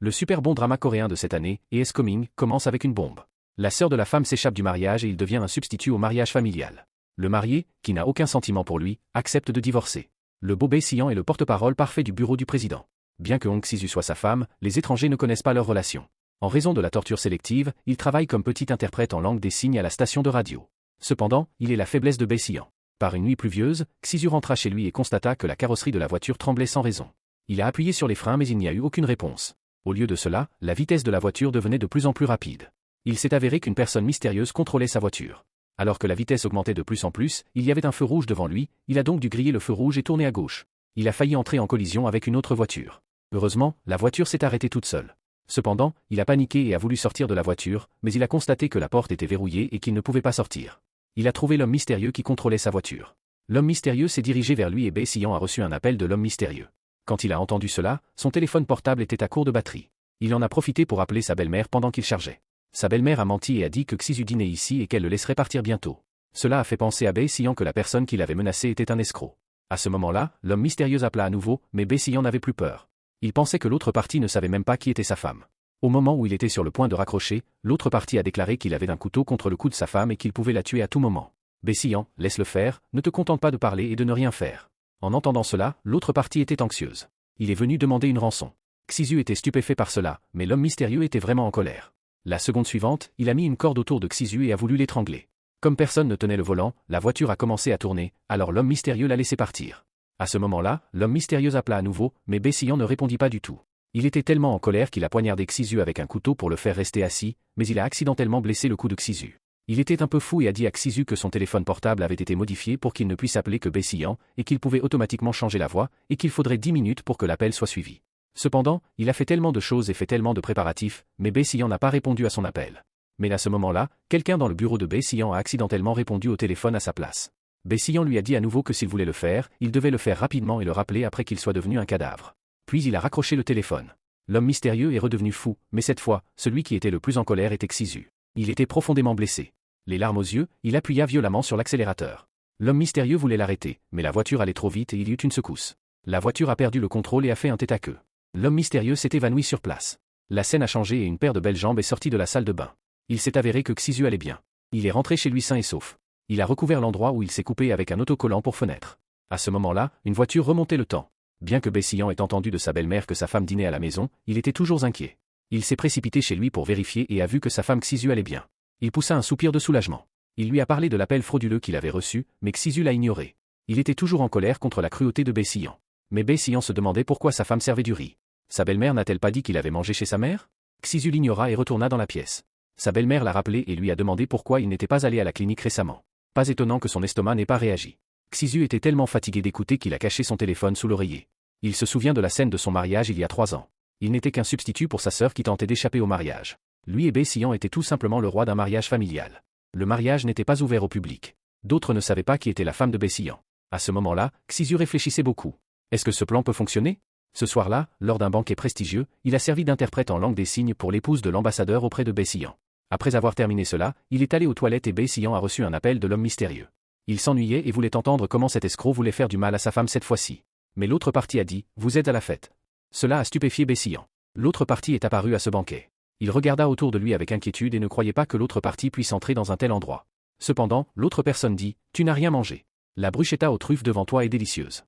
Le super bon drama coréen de cette année, ES Coming, commence avec une bombe. La sœur de la femme s'échappe du mariage et il devient un substitut au mariage familial. Le marié, qui n'a aucun sentiment pour lui, accepte de divorcer. Le beau Bae Si-yeon est le porte-parole parfait du bureau du président. Bien que Hong Si-su soit sa femme, les étrangers ne connaissent pas leur relation. En raison de la torture sélective, il travaille comme petit interprète en langue des signes à la station de radio. Cependant, il est la faiblesse de Bae Si-yeon. Par une nuit pluvieuse, Xi-su rentra chez lui et constata que la carrosserie de la voiture tremblait sans raison. Il a appuyé sur les freins mais il n'y a eu aucune réponse. Au lieu de cela, la vitesse de la voiture devenait de plus en plus rapide. Il s'est avéré qu'une personne mystérieuse contrôlait sa voiture. Alors que la vitesse augmentait de plus en plus, il y avait un feu rouge devant lui, il a donc dû griller le feu rouge et tourner à gauche. Il a failli entrer en collision avec une autre voiture. Heureusement, la voiture s'est arrêtée toute seule. Cependant, il a paniqué et a voulu sortir de la voiture, mais il a constaté que la porte était verrouillée et qu'il ne pouvait pas sortir. Il a trouvé l'homme mystérieux qui contrôlait sa voiture. L'homme mystérieux s'est dirigé vers lui et Bae Si-yeon a reçu un appel de l'homme mystérieux. Quand il a entendu cela, son téléphone portable était à court de batterie. Il en a profité pour appeler sa belle-mère pendant qu'il chargeait. Sa belle-mère a menti et a dit que Xi-su dînait ici et qu'elle le laisserait partir bientôt. Cela a fait penser à Bae Si-yeon que la personne qui l'avait menacé était un escroc. À ce moment-là, l'homme mystérieux appela à nouveau, mais Bae Si-yeon n'avait plus peur. Il pensait que l'autre partie ne savait même pas qui était sa femme. Au moment où il était sur le point de raccrocher, l'autre partie a déclaré qu'il avait un couteau contre le cou de sa femme et qu'il pouvait la tuer à tout moment. Bae Si-yeon, laisse-le faire, ne te contente pas de parler et de ne rien faire. En entendant cela, l'autre partie était anxieuse. Il est venu demander une rançon. Xi-su était stupéfait par cela, mais l'homme mystérieux était vraiment en colère. La seconde suivante, il a mis une corde autour de Xi-su et a voulu l'étrangler. Comme personne ne tenait le volant, la voiture a commencé à tourner, alors l'homme mystérieux l'a laissé partir. À ce moment-là, l'homme mystérieux appela à nouveau, mais Bae Si-yeon ne répondit pas du tout. Il était tellement en colère qu'il a poignardé Xi-su avec un couteau pour le faire rester assis, mais il a accidentellement blessé le cou de Xi-su. Il était un peu fou et a dit à Xi-su que son téléphone portable avait été modifié pour qu'il ne puisse appeler que Bae Si-yeon, et qu'il pouvait automatiquement changer la voix, et qu'il faudrait 10 minutes pour que l'appel soit suivi. Cependant, il a fait tellement de choses et fait tellement de préparatifs, mais Bae Si-yeon n'a pas répondu à son appel. Mais à ce moment-là, quelqu'un dans le bureau de Bae Si-yeon a accidentellement répondu au téléphone à sa place. Bae Si-yeon lui a dit à nouveau que s'il voulait le faire, il devait le faire rapidement et le rappeler après qu'il soit devenu un cadavre. Puis il a raccroché le téléphone. L'homme mystérieux est redevenu fou, mais cette fois, celui qui était le plus en colère était Xi-su. Il était profondément blessé. Les larmes aux yeux, il appuya violemment sur l'accélérateur. L'homme mystérieux voulait l'arrêter, mais la voiture allait trop vite et il y eut une secousse. La voiture a perdu le contrôle et a fait un tête-à-queue. L'homme mystérieux s'est évanoui sur place. La scène a changé et une paire de belles jambes est sortie de la salle de bain. Il s'est avéré que Xi-su allait bien. Il est rentré chez lui sain et sauf. Il a recouvert l'endroit où il s'est coupé avec un autocollant pour fenêtre. À ce moment-là, une voiture remontait le temps. Bien que Bae Si-yeon ait entendu de sa belle-mère que sa femme dînait à la maison, il était toujours inquiet. Il s'est précipité chez lui pour vérifier et a vu que sa femme Xi-su allait bien. Il poussa un soupir de soulagement. Il lui a parlé de l'appel frauduleux qu'il avait reçu, mais Xi-su l'a ignoré. Il était toujours en colère contre la cruauté de Bae Si-yeon. Mais Bae Si-yeon se demandait pourquoi sa femme servait du riz. Sa belle-mère n'a-t-elle pas dit qu'il avait mangé chez sa mère? Xi-su l'ignora et retourna dans la pièce. Sa belle-mère l'a rappelé et lui a demandé pourquoi il n'était pas allé à la clinique récemment. Pas étonnant que son estomac n'ait pas réagi. Xi-su était tellement fatigué d'écouter qu'il a caché son téléphone sous l'oreiller. Il se souvient de la scène de son mariage il y a 3 ans. Il n'était qu'un substitut pour sa sœur qui tentait d'échapper au mariage. Lui et Bae Si-yeon étaient tout simplement le roi d'un mariage familial. Le mariage n'était pas ouvert au public. D'autres ne savaient pas qui était la femme de Bae Si-yeon. À ce moment-là, Xi-su réfléchissait beaucoup. Est-ce que ce plan peut fonctionner? Ce soir-là, lors d'un banquet prestigieux, il a servi d'interprète en langue des signes pour l'épouse de l'ambassadeur auprès de Bae Si-yeon. Après avoir terminé cela, il est allé aux toilettes et Bae Si-yeon a reçu un appel de l'homme mystérieux. Il s'ennuyait et voulait entendre comment cet escroc voulait faire du mal à sa femme cette fois-ci. Mais l'autre partie a dit, vous êtes à la fête. Cela a stupéfié Bae Si-yeon. L'autre partie est apparue à ce banquet. Il regarda autour de lui avec inquiétude et ne croyait pas que l'autre partie puisse entrer dans un tel endroit. Cependant, l'autre personne dit, tu n'as rien mangé. La bruschetta aux truffes devant toi est délicieuse.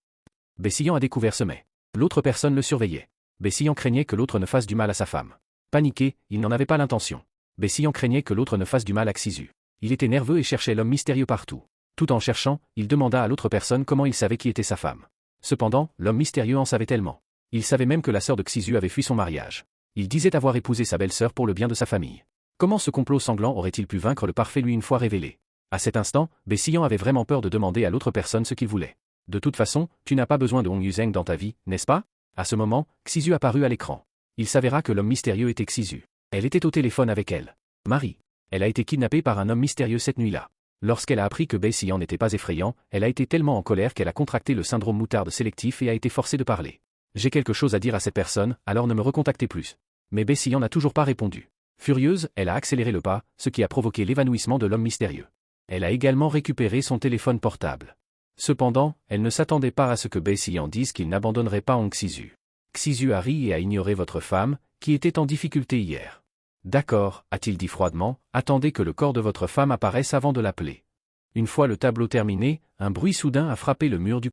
Bae Si-yeon a découvert ce mets. L'autre personne le surveillait. Bae Si-yeon craignait que l'autre ne fasse du mal à sa femme. Paniqué, il n'en avait pas l'intention. Bae Si-yeon craignait que l'autre ne fasse du mal à Xi-su. Il était nerveux et cherchait l'homme mystérieux partout. Tout en cherchant, il demanda à l'autre personne comment il savait qui était sa femme. Cependant, l'homme mystérieux en savait tellement. Il savait même que la sœur de Xi-su avait fui son mariage. Il disait avoir épousé sa belle-sœur pour le bien de sa famille. Comment ce complot sanglant aurait-il pu vaincre le parfait lui une fois révélé? À cet instant, Bae Si-yeon avait vraiment peur de demander à l'autre personne ce qu'il voulait. De toute façon, tu n'as pas besoin de Hong Yuzeng dans ta vie, n'est-ce pas? À ce moment, Xi-su apparut à l'écran. Il s'avéra que l'homme mystérieux était Xi-su. Elle était au téléphone avec elle. Marie. Elle a été kidnappée par un homme mystérieux cette nuit-là. Lorsqu'elle a appris que Bae Si-yeon n'était pas effrayant, elle a été tellement en colère qu'elle a contracté le syndrome moutarde sélectif et a été forcée de parler. J'ai quelque chose à dire à cette personne, alors ne me recontactez plus. Mais Bae Si-yeon n'a toujours pas répondu. Furieuse, elle a accéléré le pas, ce qui a provoqué l'évanouissement de l'homme mystérieux. Elle a également récupéré son téléphone portable. Cependant, elle ne s'attendait pas à ce que Bae Si-yeon dise qu'il n'abandonnerait pas Hong Si-su. Xi-su a ri et a ignoré votre femme, qui était en difficulté hier. D'accord, a-t-il dit froidement, attendez que le corps de votre femme apparaisse avant de l'appeler. Une fois le tableau terminé, un bruit soudain a frappé le mur du